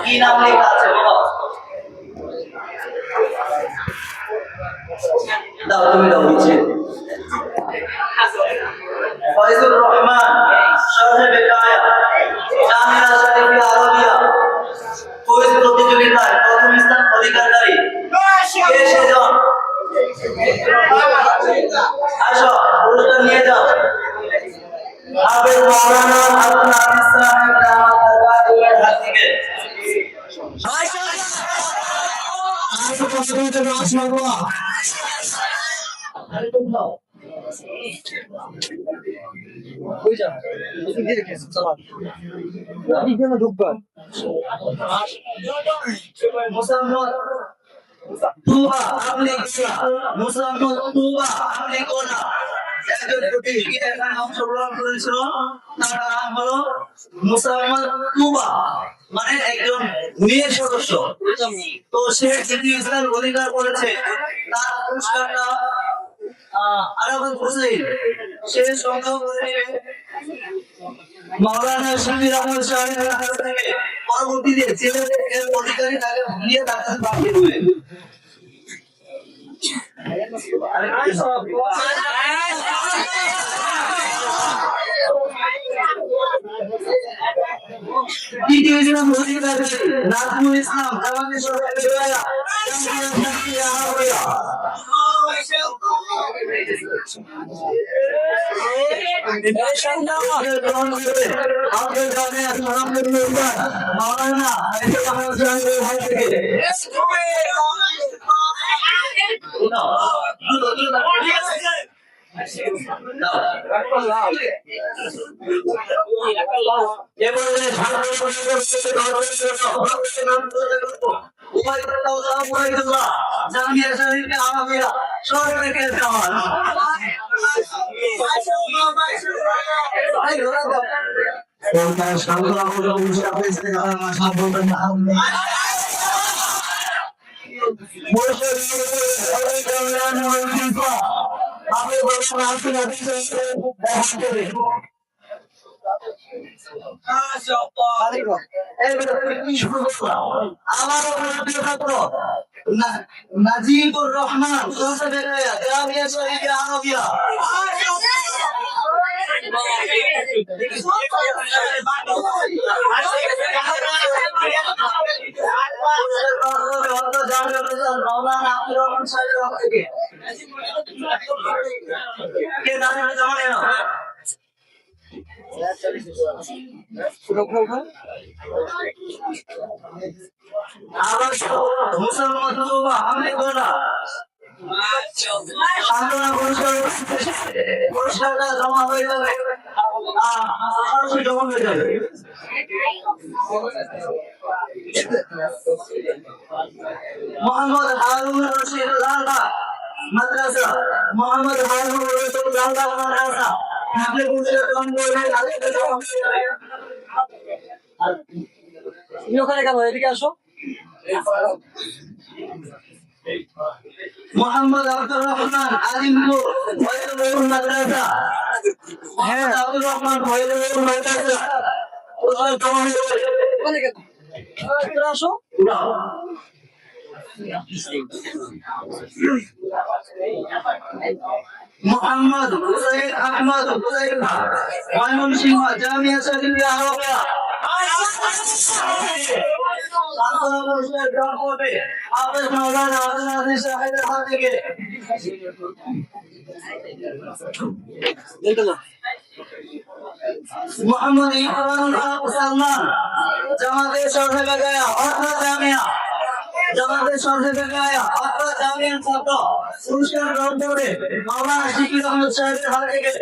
কি নাম লেখা আছে বলো? দাও তুমি দাও নিচে। ফয়জুর রহমান সাহেব কায়া জামিয়া শরীফিয়া আরবিয়া কুইজ প্রতিযোগিতায় প্রথম স্থান অধিকারী কে সেজন? আসো পুরস্কার নিয়ে যাও। হাফেজ মাওলানা আব্দুল হাফিজ সাহেব দামাত বারকাতুহুর হাত থেকে। অংশগ্রহণ করেছিল তার নাম হলো মুসাম্মদ তুবা, মানে একজন মেয়ে সদস্য। তো সে যিনি ইসলাম অধিকার করেছে তার পুরস্কারটা আরাফাত হোসেন সে সংগ্রহ করে মাওলানা শফিউর রহমান সাহেবের কাছ থেকে পরবর্তীতে ছেলেদের অধিকারী তাকে দিয়ে তার কাছে পাঠিয়ে দেবে। দ্বিতীয় জন অধিকারী নাজমুল ইসলাম জামাতের সরকারি জামিয়া শরীফিয়া আরবিয়া সরকারি কেরামান নাজিবুর রহমান জামিয়া শরীফিয়া আরবিয়া মাওলানা আব্দুর রহমান সাহেবের পক্ষ থেকে কে জানেন জামানে না মুসলমান তুবা আমি বলা সান্তনা পুরস্কারটা জমা হয়ে যাবে, জমা হয়ে যাবে। মোহাম্মদ হারুন রশিদ লালদা মাদ্রাসা, মোহাম্মদ হারুন রশিদ লালদা মাদ্রাসা আপনি ওখানে কেন এদিকে আসো। মোহাম্মদ আব্দুর রহমান আলিমপুর ফয়জুল মাদ্রাসা, হ্যাঁ আব্দুর রহমান ফয়জুল মাদ্রাসা আসো। মোহাম্মদ হুসাইন আহমদ হুসাইন ময়মনসিংহ জামিয়া শরীফিয়া আরবিয়া মোহাম্মদ ইমরান সালমান জামাতের সরকারি গায়া অর্থ জামিয়া, জামাতের সরকারি গায়া অর্থ জামিয়ার ছাত্র পুরস্কার গ্রহণ করে মাওলানা শফিউর রহমান সাহেবের হাত থেকে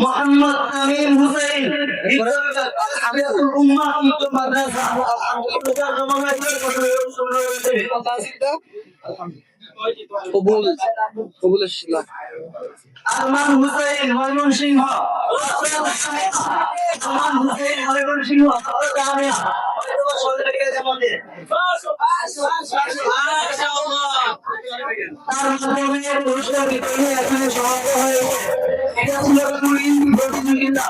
মোহাম্মদ আমিন হুসাইন মাদ্রাসা কবুল কবুল ইসলাম আরমান হুসাইন ময়মনসিংহ আরমান হুসাইন ময়মনসিংহ জামিয়া হয়তো সরকারি জামাতে তার মাধ্যমে পুরস্কার বিতরণী এখানে সমাপ্ত হয়েছে। এটা ছিল প্রতিযোগিতা।